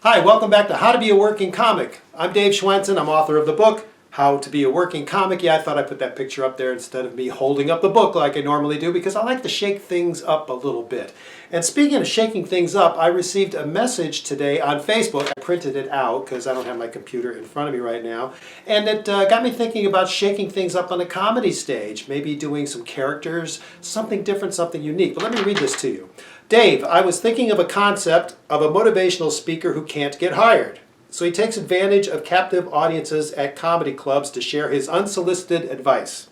Hi, welcome back to How to Be a Working Comic. I'm Dave Schwensen. I'm author of the book, How to Be a Working Comic. Yeah, I thought I'd put that picture up there instead of me holding up the book like I normally do because I like to shake things up a little bit. And speaking of shaking things up, I received a message today on Facebook. I printed it out because I don't have my computer in front of me right now. And it got me thinking about shaking things up on the comedy stage, maybe doing some characters, something different, something unique. But let me read this to you. Dave, I was thinking of a concept of a motivational speaker who can't get hired. So he takes advantage of captive audiences at comedy clubs to share his unsolicited advice.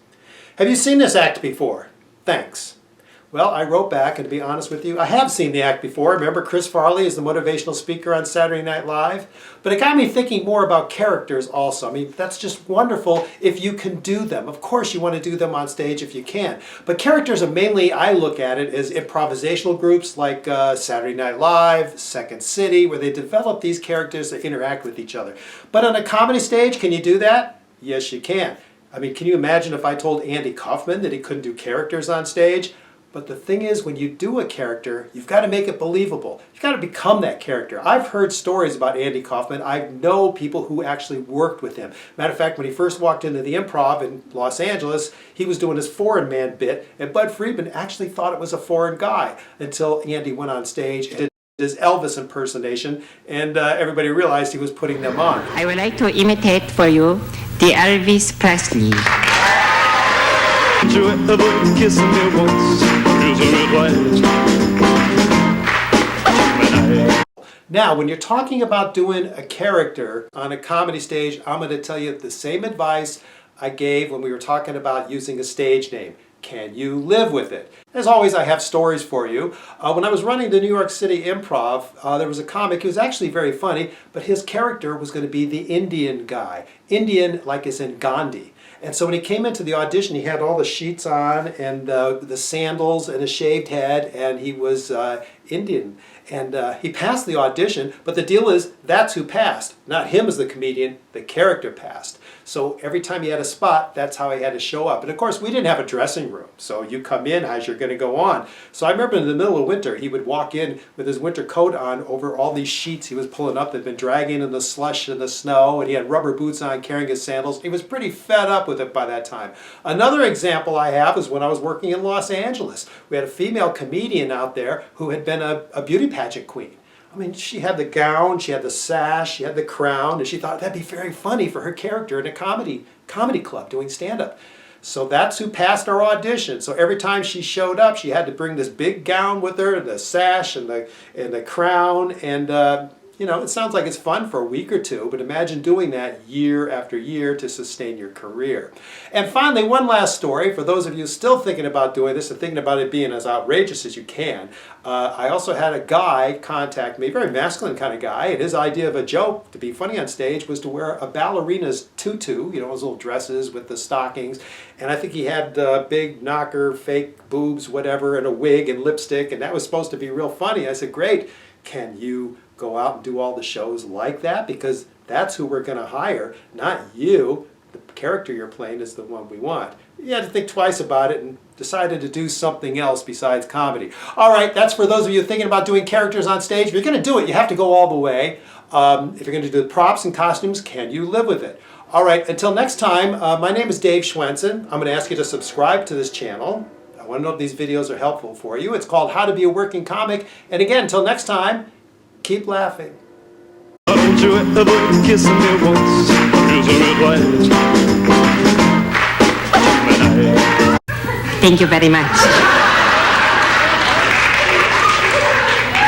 Have you seen this act before? Thanks. Well, I wrote back, and to be honest with you, I have seen the act before. Remember Chris Farley is the motivational speaker on Saturday Night Live? But it got me thinking more about characters also. I mean, that's just wonderful if you can do them. Of course, you want to do them on stage if you can. But characters are mainly, I look at it as improvisational groups like Saturday Night Live, Second City, where they develop these characters that interact with each other. But on a comedy stage, can you do that? Yes, you can. I mean, can you imagine if I told Andy Kaufman that he couldn't do characters on stage? But the thing is, when you do a character, you've got to make it believable. You've got to become that character. I've heard stories about Andy Kaufman. I know people who actually worked with him. Matter of fact, when he first walked into the Improv in Los Angeles, he was doing his foreign man bit, and Bud Friedman actually thought it was a foreign guy until Andy went on stage and did his Elvis impersonation, and everybody realized he was putting them on. I would like to imitate for you the Elvis Presley. Now, when you're talking about doing a character on a comedy stage, I'm going to tell you the same advice I gave when we were talking about using a stage name. Can you live with it? As always, I have stories for you. When I was running the New York City Improv, there was a comic who was actually very funny, but his character was going to be the Indian guy. Indian, like is in Gandhi. And so when he came into the audition, he had all the sheets on and the sandals and a shaved head, and he was Indian. And he passed the audition, but the deal is that's who passed. Not him as the comedian, the character passed. So every time he had a spot, that's how he had to show up. And of course, we didn't have a dressing room. So you come in as you're going to go on. So I remember in the middle of winter, he would walk in with his winter coat on over all these sheets he was pulling up that had been dragging in the slush and the snow. And he had rubber boots on, carrying his sandals. He was pretty fed up with it by that time. Another example I have is when I was working in Los Angeles. We had a female comedian out there who had been a beauty pageant queen. I mean, she had the gown, she had the sash, she had the crown, and she thought that'd be very funny for her character in a comedy club doing stand-up. So that's who passed our audition. So every time she showed up, she had to bring this big gown with her, the sash and the crown, and you know, it sounds like it's fun for a week or two, but imagine doing that year after year to sustain your career. And finally, one last story for those of you still thinking about doing this and thinking about it being as outrageous as you can. I also had a guy contact me, very masculine kind of guy, and his idea of a joke to be funny on stage was to wear a ballerina's tutu, you know, those little dresses with the stockings, and I think he had big knocker, fake boobs, whatever, and a wig and lipstick, and that was supposed to be real funny. I said, great, can you go out and do all the shows like that? Because that's who we're going to hire, not you. The character you're playing is the one we want. You had to think twice about it and decided to do something else besides comedy. All right, that's for those of you thinking about doing characters on stage. If you're going to do it, you have to go all the way. If you're going to do the props and costumes, can you live with it? All right, until next time, my name is Dave Schwensen. I'm going to ask you to subscribe to this channel. I want to know if these videos are helpful for you. It's called How to Be a Working Comic. And again, until next time, keep laughing. Don't you ever kiss me once, Thank you very much.